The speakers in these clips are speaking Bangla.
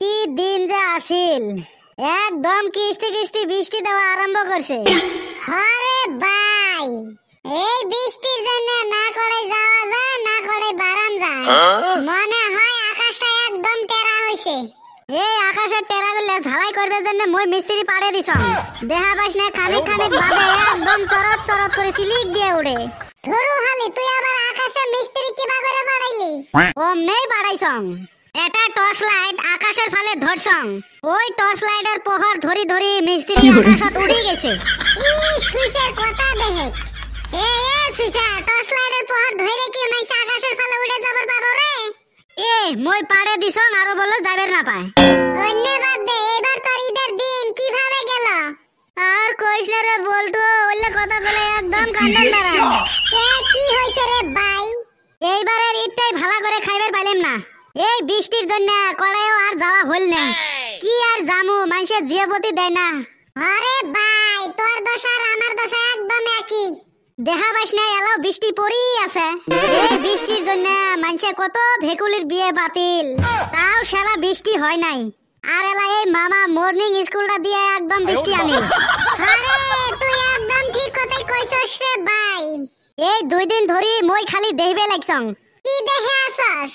কি দিন যে আসিল, একদম কিস্তি কিস্তি বৃষ্টি দেওয়া আরম্ভ করছে। আরে ভাই, এই বৃষ্টির জন্য না করে যাওয়া যায় না করে বারান যায়। মনে হয় আকাশটা একদম টেরা হইছে। এই আকাশের টেরাগুলো ঝালাই করবে জন্য মই মিস্ত্রি পাড়ে দিছ। দেখা পাস না খানিক খানিক বাদে একদম চরত চরত করে সিলিক দিয়ে উড়ে। ধরু হালি তুই আবার আকাশে মিস্ত্রি কিবা করে বাড়াইলি? অমনেই বাড়াইছং। এটা টর্চ লাইট আকাশের ফালে ধরছং। ওই টর্চ লাইটের পোহর ধরি ধরি মিস্ত্রি আকাশত উড়ি গেছে। ই সুইচের কথা দেখে। এ সুইচা টর্চ লাইটের পোহর ধরে কি মাইস আকাশের ফালে উড়ে যাবার পাবো রে? এ মই পাড়ে দিছং আরো বলে যাবের না পায়। ধন্যবাদ দে, এবার তোর ঈদের দিন কিভাবে গেল? আর কইস না রে বল্টু, ওইলে কথা বলে একদম কান্দান দাঁড়ায়। কি হইছে রে ভাই? এইবারের ঈদটাই ভালো করে খাইবার পাইলাম না। এই বৃষ্টির জন্য কড়াইও আর যাওয়া হল না। কি আর জামু, মানুষের জিয়াপতি দেয় না। আরে ভাই, তোর দশা আর আমার দশা একদম একই। দেখা পাস না এলাও বৃষ্টি পড়েই আছে। এই বৃষ্টির জন্য মানুষে কত ভেকুলির বিয়ে বাতিল, তাও সারা বৃষ্টি হয় নাই। আর এলা এই মামা মর্নিং স্কুলটা দিয়ে একদম বৃষ্টি আনিল। আরে তুই একদম ঠিক কথাই কইছস রে ভাই। এই 2 দিন ধরি মই খালি দেখিবে লাগছং। কি দেখে আসস?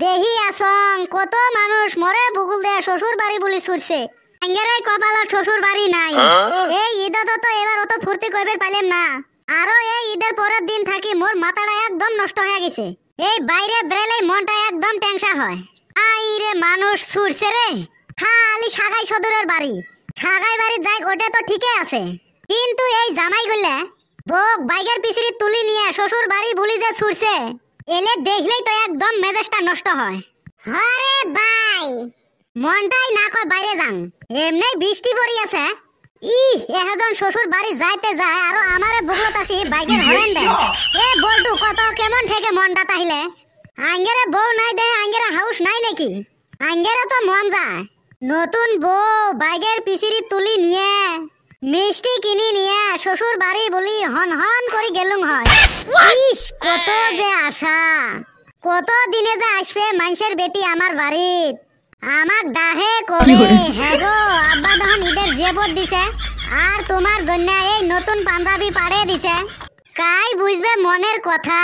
দেহি আসং কত মানুষ মরে বকুল দেয়া শ্বশুর বাড়ি বলি ছুটছে। আঙ্গেরাই কপালত শ্বশুর বাড়ি নাই। এই ঈদত তো এবার অত ফুর্তি করবে পাইলাম না। আরো এই ঈদের পরের দিন থাকি মোর মাথাটা একদম নষ্ট হয়ে গেছে। এই বাইরে বেরোলেই মনটা একদম টেনশন হয়। আই রে মানুষ ছুটছে রে, খালি সাগাই সদরের বাড়ি। সাগাই বাড়ি যাই ওটা তো ঠিকই আছে, কিন্তু এই জামাই গুলে বক বাইকের পিছরি তুলি নিয়ে শ্বশুর বাড়ি বলি যে ছুটছে, এলে দেখলেই তো একদম মেজাজটা নষ্ট হয়। আরে ভাই, মনটাই না কয় বাইরে যান, এমনি বৃষ্টি পড়ি আছে। এজন শ্বশুর বাড়ি যাইতে যায় আর আমারে বগলত আসি বাইকের হরেন দেয়। এ বল্টু কত কেমন থেকে মনটা তাইলে? আঙ্গেরে বউ নাই দে, আঙ্গেরে হাউস নাই নাকি? আঙ্গেরে তো মন যায় নতুন বউ বাইকের পিছিরি তুলি নিয়ে মিষ্টি কিনি নিয়ে শ্বশুর বাড়ি বলি হন হন করে গেলুম হয়। ইস কত যে আশা, কত দিনে যে আসবে মানুষের বেটি আমার বাড়িত। আমাক ডাহে কবে হ্যাঁ গো আব্বা তখন ঈদের জেবত দিছে আর তোমার জন্য এই নতুন পাঞ্জাবি পাড়ে দিছে। কাই বুঝবে মনের কথা?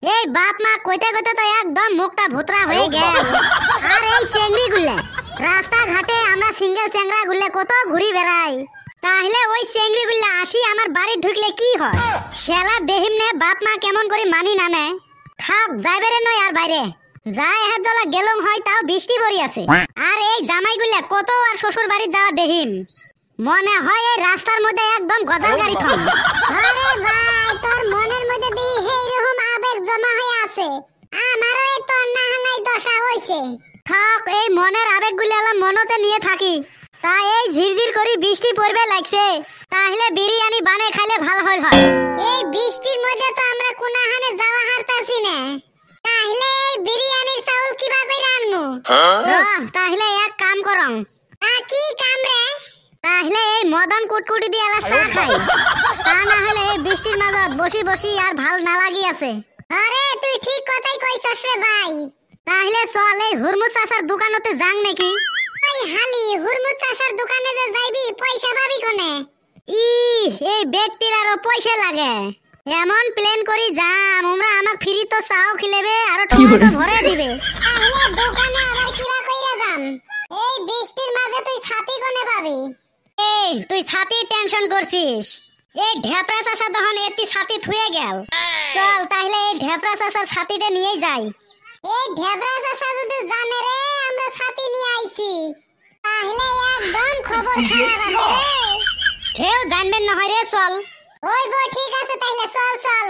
এই বাপ মা কইতে কইতে তো একদম মুখটা ভুতরা হয়ে গেল। আর এই চেংড়ি গুলে রাস্তা ঘাটে আমরা সিঙ্গেল চেংড়া গুলে কত ঘুরি বেড়াই, তাহলে ওই চেংড়ি গুলে আসি আমার বাড়ি ঢুকলে কি হয়? শালা দেহিম নে বাপ মা কেমন করে মানি না নেয়। খাপ যাইবে নয় আর বাইরে যাই হাত জ্বলা গেলুম হয়, তাও বৃষ্টি পড়ি আছে। আর এই জামাই গুলা কত আর শ্বশুর বাড়ি যাওয়া দেহিম, মনে হয় এই রাস্তার মধ্যে একদম গদাল গাড়ি থম। আরে ভাই, তোর মনের মধ্যে দি এইরকম আবেগ জমা হয়ে আছে। আমারও এই তোর না নাই দশা হইছে। থাক, এই মনের আবেগ গুলা মনতে নিয়ে থাকি। তা এই ঝিরঝির করে বৃষ্টি পড়বে লাগছে, তাহলে বিরিয়ানি বানিয়ে খাইলে ভালো হল হয়। এই বৃষ্টির মধ্যে তো আমরা কোনাহানে যাওয়া হারতাছি না, তাহলে এই বিরিয়ানির চাউল কিভাবে রান্নু? তাহলে এক কাম করং। কি কাম রে? তাহলে এই মদন কুটকুটি দিয়ে এলা চা খাই, তা না হলে এই বৃষ্টির মাজত বসি বসি আর ভাল না লাগি আছে। আরে তুই ঠিক কথাই কইছস রে ভাই। তাহলে চল এই হুরমুজ চাচার দোকানতে যাং নাকি? ওই হালি হুরমুজ চাচার দোকানে যে যাইবি পয়সা পাবি কোনে? এই ব্যক্তির আরো পয়সা লাগে, এমন প্ল্যান করি যাম আমরা আমাক ফ্রি তো চাও খিলেবে আর টমেটো ভরে দিবে। তাহলে দোকানে আবার কিরা কইরা যাম? এই বৃষ্টির মাঝে তুই ছাতি কোনে পাবি? এই তুই ছাতির টেনশন করছিস, এই ঢেপরা চাচা তখন এতি ছাতি থুয়ে গেল। চল তাহলে এই ঢেপরা চাচার ছাতিটা নিয়ে যাই। এই ঢেবরা চাচা যদি জানে রে আমরা ছাতি নিয়ে আইছি, তাহলে একদম খবর খারাপ আছে রে। কেউ জানবেন না হয় রে, চল। ওই গো ঠিক আছে, তাহলে চল চল।